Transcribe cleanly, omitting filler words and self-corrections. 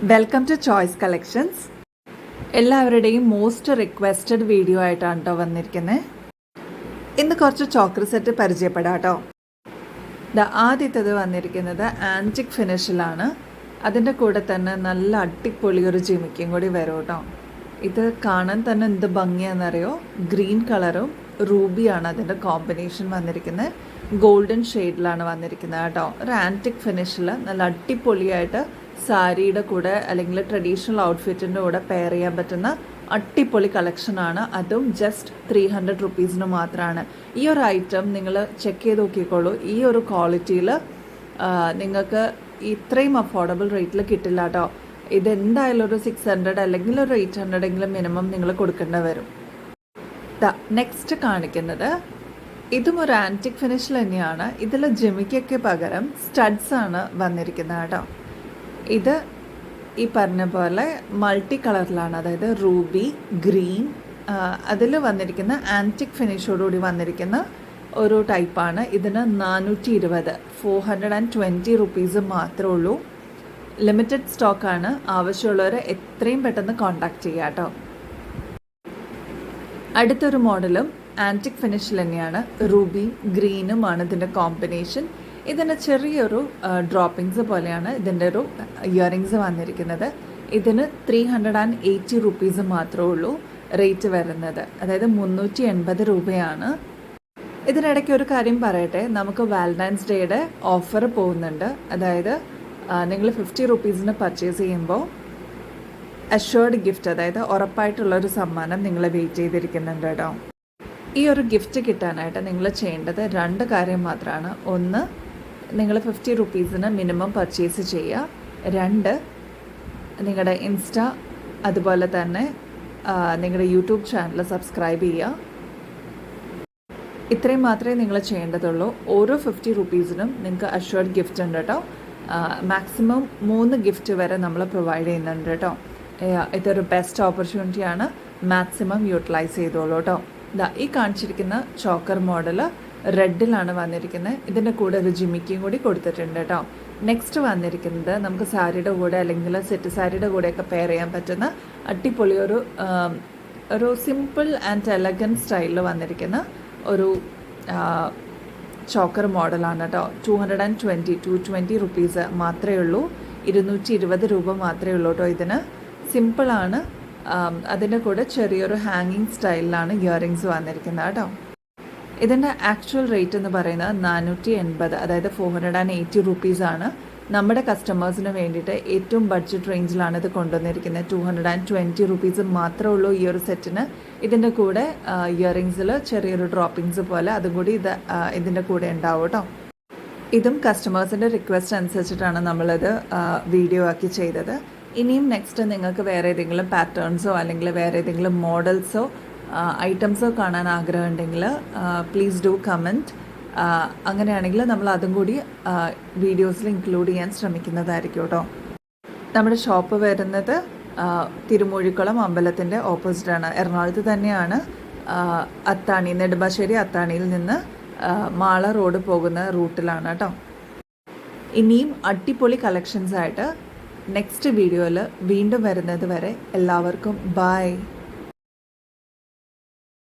Welcome to Choice Collections. എല്ലാവരുടെയും most requested video ആയിട്ടാണ് കേട്ടോ വന്നിരിക്കുന്നത്. ഇന്ന് കുറച്ച് ചോക്കറി സെറ്റ് പരിചയപ്പെടാം കേട്ടോ. ആദ്യത്തേത് വന്നിരിക്കുന്നത് ആൻറ്റിക് ഫിനിഷിലാണ്. അതിൻ്റെ കൂടെ തന്നെ നല്ല അടിപൊളി ഒരു ജിമിക്കും കൂടി വരും കേട്ടോ. ഇത് കാണാൻ തന്നെ എന്ത് ഭംഗിയാണെന്നറിയോ. ഗ്രീൻ കളറും റൂബിയാണ് അതിൻ്റെ കോമ്പിനേഷൻ വന്നിരിക്കുന്നത്. ഗോൾഡൻ ഷെയ്ഡിലാണ് വന്നിരിക്കുന്നത് കേട്ടോ. ഒരു ആൻറ്റിക് ഫിനിഷിൽ നല്ല അടിപൊളിയായിട്ട് സാരിയുടെ കൂടെ അല്ലെങ്കിൽ ട്രഡീഷണൽ ഔട്ട്ഫിറ്റിൻ്റെ കൂടെ പെയർ ചെയ്യാൻ പറ്റുന്ന അടിപൊളി കളക്ഷനാണ്. അതും ജസ്റ്റ് 300 റുപ്പീസിന് മാത്രമാണ്. ഈ ഒരു ഐറ്റം നിങ്ങൾ ചെക്ക് ചെയ്ത് നോക്കിക്കോളൂ. ഈ ഒരു ക്വാളിറ്റിയിൽ നിങ്ങൾക്ക് ഇത്രയും അഫോർഡബിൾ റേറ്റിൽ കിട്ടില്ല കേട്ടോ. ഇതെന്തായാലും ഒരു 600 അല്ലെങ്കിൽ ഒരു 800 എങ്കിലും മിനിമം നിങ്ങൾ കൊടുക്കേണ്ടി വരും. നെക്സ്റ്റ് കാണിക്കുന്നത് ഇതും ഒരു ആൻറ്റിക് ഫിനിഷിൽ തന്നെയാണ്. ഇതിൽ ജിമിക്കൊക്കെ പകരം സ്റ്റഡ്സ് ആണ് വന്നിരിക്കുന്നത് കേട്ടോ. ഇത് ഈ പറഞ്ഞ പോലെ മൾട്ടി കളറിലാണ്, അതായത് റൂബി, ഗ്രീൻ, അതിൽ വന്നിരിക്കുന്ന ആൻറ്റിക് ഫിനിഷോടുകൂടി വന്നിരിക്കുന്ന ഒരു ടൈപ്പാണ്. ഇതിന് 420 റുപ്പീസ് മാത്രമേ ഉള്ളൂ. ലിമിറ്റഡ് സ്റ്റോക്കാണ്. ആവശ്യമുള്ളവർ എത്രയും പെട്ടെന്ന് കോൺടാക്ട് ചെയ്യുക കേട്ടോ. അടുത്തൊരു മോഡലും ആൻറ്റിക് ഫിനിഷിൽ തന്നെയാണ്. റൂബിയും ഗ്രീനുമാണ് ഇതിൻ്റെ കോമ്പിനേഷൻ. ഇതിന് ചെറിയൊരു ഡ്രോപ്പിങ്സ് പോലെയാണ് ഇതിൻ്റെ ഒരു ഇയറിങ്സ് വന്നിരിക്കുന്നത്. ഇതിന് 380 റുപ്പീസ് മാത്രമേ ഉള്ളൂ റേറ്റ് വരുന്നത്, അതായത് 380 രൂപയാണ്. ഇതിനിടയ്ക്ക് ഒരു കാര്യം പറയട്ടെ, നമുക്ക് വാലന്റൈൻസ് ഡേയുടെ ഓഫർ പോകുന്നുണ്ട്. അതായത് നിങ്ങൾ 50 റുപ്പീസിന് പർച്ചേസ് ചെയ്യുമ്പോൾ അഷ്വേർഡ് ഗിഫ്റ്റ്, അതായത് ഉറപ്പായിട്ടുള്ളൊരു സമ്മാനം നിങ്ങളെ വെയിറ്റ് ചെയ്തിരിക്കുന്നുണ്ട് കേട്ടോ. ഈ ഒരു ഗിഫ്റ്റ് കിട്ടാനായിട്ട് നിങ്ങൾ ചെയ്യേണ്ടത് 2 കാര്യം മാത്രമാണ്. ഒന്ന്, നിങ്ങൾ 50 റുപ്പീസിന് മിനിമം പർച്ചേസ് ചെയ്യുക. 2, നിങ്ങളുടെ ഇൻസ്റ്റ അതുപോലെ തന്നെ നിങ്ങളുടെ യൂട്യൂബ് ചാനൽ സബ്സ്ക്രൈബ് ചെയ്യുക. ഇത്രയും മാത്രമേ നിങ്ങൾ ചെയ്യേണ്ടതുള്ളൂ. ഓരോ 50 റുപ്പീസിനും നിങ്ങൾക്ക് അഷ്വേർഡ് ഗിഫ്റ്റ് ഉണ്ട് കേട്ടോ. മാക്സിമം 3 ഗിഫ്റ്റ് വരെ നമ്മൾ പ്രൊവൈഡ് ചെയ്യുന്നുണ്ട് കേട്ടോ. ഇതൊരു ബെസ്റ്റ് ഓപ്പർച്യൂണിറ്റിയാണ്. മാക്സിമം യൂട്ടിലൈസ് ചെയ്തോളൂ കേട്ടോ. ഈ കാണിച്ചിരിക്കുന്ന ചോക്കർ മോഡൽ റെഡിലാണ് വന്നിരിക്കുന്നത്. ഇതിൻ്റെ കൂടെ ഒരു ജിമിക്കും കൂടി കൊടുത്തിട്ടുണ്ട് കേട്ടോ. നെക്സ്റ്റ് വന്നിരിക്കുന്നത് നമുക്ക് സാരിയുടെ കൂടെ അല്ലെങ്കിൽ സെറ്റ് സാരിയുടെ കൂടെയൊക്കെ പെയർ ചെയ്യാൻ പറ്റുന്ന അടിപൊളി ഒരു സിമ്പിൾ ആൻഡ് എലഗൻറ്റ് സ്റ്റൈലിൽ വന്നിരിക്കുന്ന ഒരു ചോക്കർ മോഡലാണ് കേട്ടോ. 220 റുപ്പീസ് മാത്രമേ ഉള്ളൂ. 220 രൂപ മാത്രമേ ഉള്ളൂ കേട്ടോ. ഇതിന് സിമ്പിളാണ്. അതിൻ്റെ കൂടെ ചെറിയൊരു ഹാങ്ങിങ് സ്റ്റൈലിലാണ് ഇയറിങ്സ് വന്നിരിക്കുന്നത് കേട്ടോ. ഇതിൻ്റെ ആക്ച്വൽ റേറ്റ് എന്ന് പറയുന്നത് 480, അതായത് 480 റുപ്പീസാണ്. നമ്മുടെ കസ്റ്റമേഴ്സിന് വേണ്ടിയിട്ട് ഏറ്റവും ബഡ്ജറ്റ് റേഞ്ചിലാണ് ഇത് കൊണ്ടുവന്നിരിക്കുന്നത്. 220 റുപ്പീസ് മാത്രമേ ഉള്ളൂ ഈ ഒരു സെറ്റിന്. ഇതിൻ്റെ കൂടെ ഇയറിങ്സിൽ ചെറിയൊരു ഡ്രോപ്പിങ്സ് പോലെ അതും കൂടി ഇതിൻ്റെ കൂടെ ഉണ്ടാവും കേട്ടോ. ഇതും കസ്റ്റമേഴ്സിൻ്റെ റിക്വസ്റ്റ് അനുസരിച്ചിട്ടാണ് നമ്മളിത് വീഡിയോ ആക്കി ചെയ്തത്. ഇനിയും നെക്സ്റ്റ് നിങ്ങൾക്ക് വേറെ ഏതെങ്കിലും പാറ്റേൺസോ അല്ലെങ്കിൽ വേറെ ഏതെങ്കിലും മോഡൽസോ ഐറ്റംസോ കാണാൻ ആഗ്രഹമുണ്ടെങ്കിൽ പ്ലീസ് ഡു കമൻറ്റ്. അങ്ങനെയാണെങ്കിൽ നമ്മൾ അതും കൂടി വീഡിയോസിൽ ഇൻക്ലൂഡ് ചെയ്യാൻ ശ്രമിക്കുന്നതായിരിക്കും കേട്ടോ. നമ്മുടെ ഷോപ്പ് വരുന്നത് തിരുമൂഴിക്കുളം അമ്പലത്തിൻ്റെ ഓപ്പോസിറ്റാണ്. എറണാകുളത്ത് തന്നെയാണ്. അത്താണി, നെടുമ്പാശ്ശേരി അത്താണിയിൽ നിന്ന് മാള റോഡ് പോകുന്ന റൂട്ടിലാണ് കേട്ടോ. ഇനിയും അടിപൊളി കളക്ഷൻസായിട്ട് നെക്സ്റ്റ് വീഡിയോയിൽ വീണ്ടും വരുന്നത് വരെ എല്ലാവർക്കും ബൈ.